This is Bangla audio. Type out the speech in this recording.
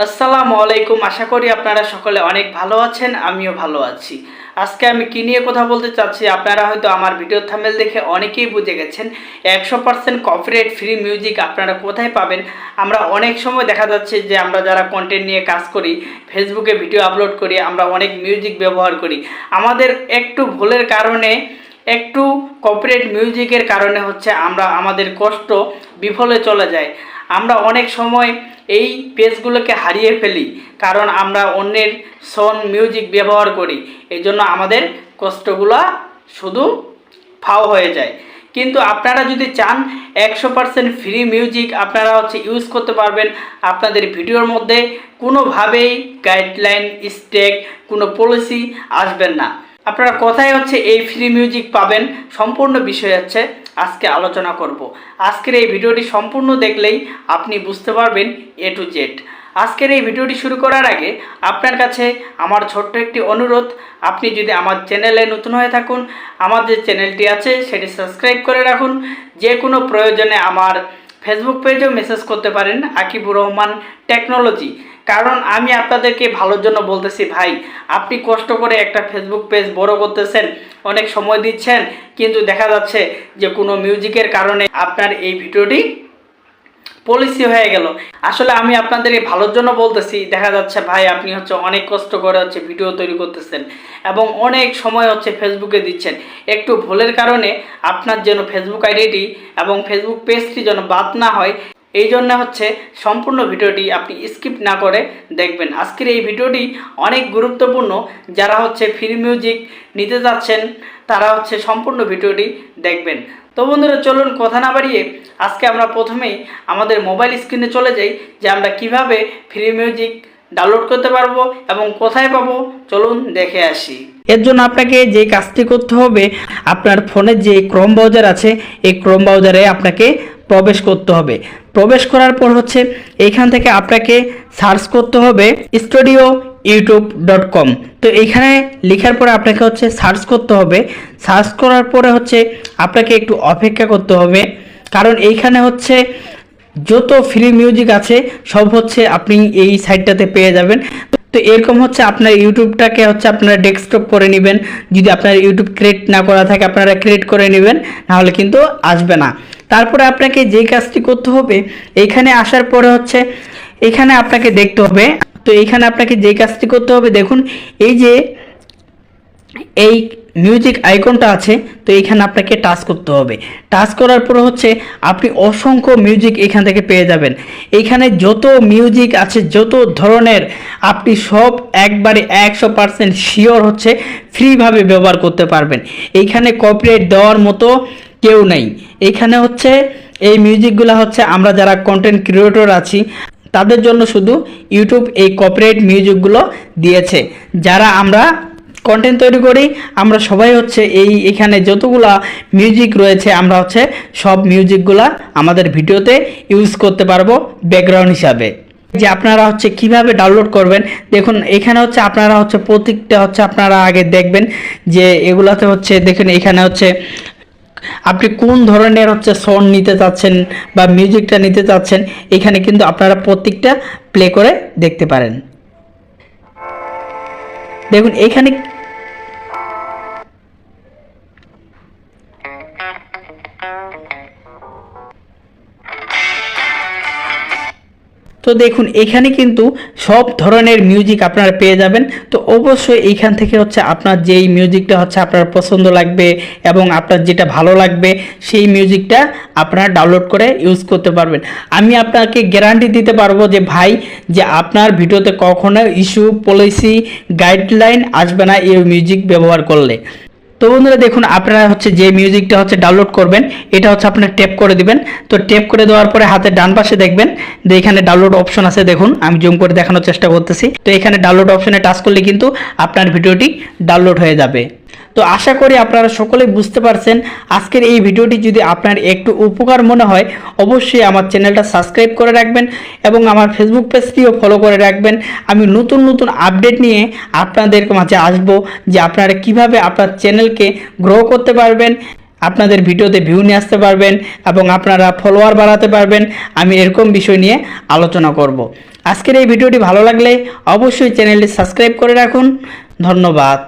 আসসালামু আলাইকুম। আশা করি আপনারা সকলে অনেক ভালো আছেন, আমিও ভালো আছি। আজকে আমি কি নিয়ে কথা বলতে চাচ্ছি, আপনারা হয়তো আমার ভিডিও থাম্বনেল দেখে অনেকেই বুঝে গেছেন। 100% কপিরাইট ফ্রি মিউজিক আপনারা কোথায় পাবেন। আমরা অনেক সময় দেখা যাচ্ছে যে আমরা যারা কন্টেন্ট নিয়ে কাজ করি, ফেসবুকে ভিডিও আপলোড করি, আমরা অনেক মিউজিক ব্যবহার করি। আমাদের একটু ভুলের কারণে, একটু কপিরাইট মিউজিকের কারণে হচ্ছে আমরা আমাদের কষ্ট বিফলে চলে যায়। আমরা অনেক সময় এই পেজগুলোকে হারিয়ে ফেলি, কারণ আমরা অন্যের সং মিউজিক ব্যবহার করি। এই জন্য আমাদের কষ্টগুলো শুধু ফাও হয়ে যায়। কিন্তু আপনারা যদি চান 100% ফ্রি মিউজিক আপনারা ইউজ করতে পারবেন, আপনাদের ভিডিওর মধ্যে কোনোভাবেই গাইডলাইন, স্টেক, কোনো পলিসি আসবেন না। আপনারা কোথায় এই ফ্রি মিউজিক পাবেন, সম্পূর্ণ বিষয় আজকে আলোচনা করব। আজকের এই ভিডিওটি সম্পূর্ণ দেখলেই আপনি বুঝতে পারবেন A to Z। আজকের এই ভিডিওটি শুরু করার আগে আপনার কাছে আমার ছোট্ট একটি অনুরোধ, আপনি যদি আমার চ্যানেলে নতুন হয়ে থাকুন, আমার যে চ্যানেলটি আছে সেটি সাবস্ক্রাইব করে রাখুন। যে কোনো প্রয়োজনে আমার ফেসবুক পেজেও মেসেজ করতে পারেন, আকিবুর রহমান টেকনোলজি। কারণ আমি আপনাদেরকে ভালোর জন্য বলতেছি, ভাই আপনি কষ্ট করে একটা ফেসবুক পেজ বড় করতেছেন, অনেক সময় দিচ্ছেন, কিন্তু দেখা যাচ্ছে যে কোনো মিউজিকের কারণে আপনার এই ভিডিওটি পলিসি হয়ে গেল। আসলে আমি আপনাদের এই ভালোর জন্য বলতেছি। দেখা যাচ্ছে ভাই আপনি অনেক কষ্ট করে ভিডিও তৈরি করতেছেন এবং অনেক সময় ফেসবুকে দিচ্ছেন, একটু ভুলের কারণে আপনার যেন ফেসবুক আইডিটি এবং ফেসবুক পেজটি যেন বাদ না হয়, এই জন্য সম্পূর্ণ ভিডিওটি আপনি স্কিপ না করে দেখবেন। আজকের এই ভিডিওটি অনেক গুরুত্বপূর্ণ। যারা ফ্রি মিউজিক নিতে যাচ্ছেন তারা সম্পূর্ণ ভিডিওটি দেখবেন। তো বন্ধুরা, চলুন কথা না বাড়িয়ে আজকে আমরা প্রথমেই আমাদের মোবাইল স্ক্রিনে চলে যাই, যে আমরা কিভাবে ফ্রি মিউজিক ডাউনলোড করতে পারবো এবং কোথায় পাবো, চলুন দেখে আসি। এর জন্য আপনাকে যে কাজটি করতে হবে, আপনার ফোনের যে ক্রোম ব্রাউজার আছে, এই ক্রোম ব্রাউজারে আপনাকে প্রবেশ করতে হবে। প্রবেশ করার পর এইখান থেকে আপনাকে সার্চ করতে হবে studioyoutube.com। তো এইখানে লেখার পরে আপনাকে সার্চ করতে হবে। সার্চ করার পরে আপনাকে একটু অপেক্ষা করতে হবে, কারণ এইখানে যত ফ্রি মিউজিক আছে সব আপনি এই সাইটটাতে পেয়ে যাবেন। তো এরকম আপনার ইউটিউবটাকে আপনারা ডেস্কটপ করে নেবেন। যদি আপনার ইউটিউব ক্রিয়েট না করা থাকে আপনারা ক্রিয়েট করে নেবেন, নাহলে কিন্তু আসবে না। তারপরে আপনাকে যেই কাজটি করতে হবে, এইখানে আসার পরে এখানে আপনাকে দেখতে হবে। তো এইখানে আপনাকে যেই কাজটি করতে হবে, দেখুন এই যে এই মিউজিক আইকনটা আছে, তো এইখানে আপনাকে টাচ করতে হবে। টাচ করার পর আপনি অসংখ্য মিউজিক এখান থেকে পেয়ে যাবেন। এইখানে যত মিউজিক আছে, যত ধরনের, আপনি সব একবারে 100% শিওর ফ্রিভাবে ব্যবহার করতে পারবেন। এইখানে কপিরাইট দেওয়ার মতো কেউ নেই। এইখানে এই মিউজিকগুলো আমরা যারা কন্টেন্ট ক্রিয়েটর আছি তাদের জন্য শুধু ইউটিউব এই কপিরাইট মিউজিকগুলো দিয়েছে। যারা আমরা কন্টেন্ট তৈরি করি, আমরা সবাই এইখানে যতগুলা মিউজিক রয়েছে, আমরা সব মিউজিকগুলা আমাদের ভিডিওতে ইউজ করতে পারবো ব্যাকগ্রাউন্ড হিসাবে। যে আপনারা কিভাবে ডাউনলোড করবেন, দেখুন এখানে আপনারা প্রত্যেকটা আপনারা আগে দেখবেন যে এগুলাতে দেখুন এখানে আপনি কোন ধরনের সং নিতে চাচ্ছেন বা মিউজিকটা নিতে চাচ্ছেন, এখানে কিন্তু আপনারা প্রত্যেকটা প্লে করে দেখতে পারেন। দেখুন এখানে তো দেখুন এখানে কিন্তু সব ধরনের মিউজিক আপনারা পেয়ে যাবেন। তো অবশ্যই এইখান থেকে আপনার যেই মিউজিকটা আপনার পছন্দ লাগবে এবং আপনার যেটা ভালো লাগবে সেই মিউজিকটা আপনারা ডাউনলোড করে ইউজ করতে পারবেন। আমি আপনাকে গ্যারান্টি দিতে পারবো যে ভাই, যে আপনার ভিডিওতে কখনো ইস্যু, পলিসি, গাইডলাইন আসবে না এই মিউজিক ব্যবহার করলে। তো বন্ধুরা দেখুন, আপনারা যে মিউজিকটা ডাউনলোড করবেন, এটা আপনারা ট্যাপ করে দিবেন। তো ট্যাপ করে দেওয়ার পরে হাতের ডান পাশে দেখবেন যে এখানে ডাউনলোড অপশন আছে। দেখুন আমি জুম করে দেখানোর চেষ্টা করতেছি। তো এখানে ডাউনলোড অপশনে টাচ করলে কিন্তু আপনার ভিডিওটি ডাউনলোড হয়ে যাবে। তো আশা করি আপনারা সকলেই বুঝতে পারছেন। আজকের এই ভিডিওটি যদি আপনার একটু উপকার মনে হয়, অবশ্যই আমার চ্যানেলটা সাবস্ক্রাইব করে রাখবেন এবং আমার ফেসবুক পেজটিও ফলো করে রাখবেন। আমি নতুন নতুন আপডেট নিয়ে আপনাদের মাঝে আসব, যে আপনারা কিভাবে আপনার চ্যানেলকে গ্রো করতে পারবেন, আপনাদের ভিডিওতে ভিউ নিয়ে আসতে পারবেন এবং আপনারা ফলোয়ার বাড়াতে পারবেন। আমি এরকম বিষয় নিয়ে আলোচনা করব। আজকের এই ভিডিওটি ভালো লাগলে অবশ্যই চ্যানেলটি সাবস্ক্রাইব করে রাখুন। ধন্যবাদ।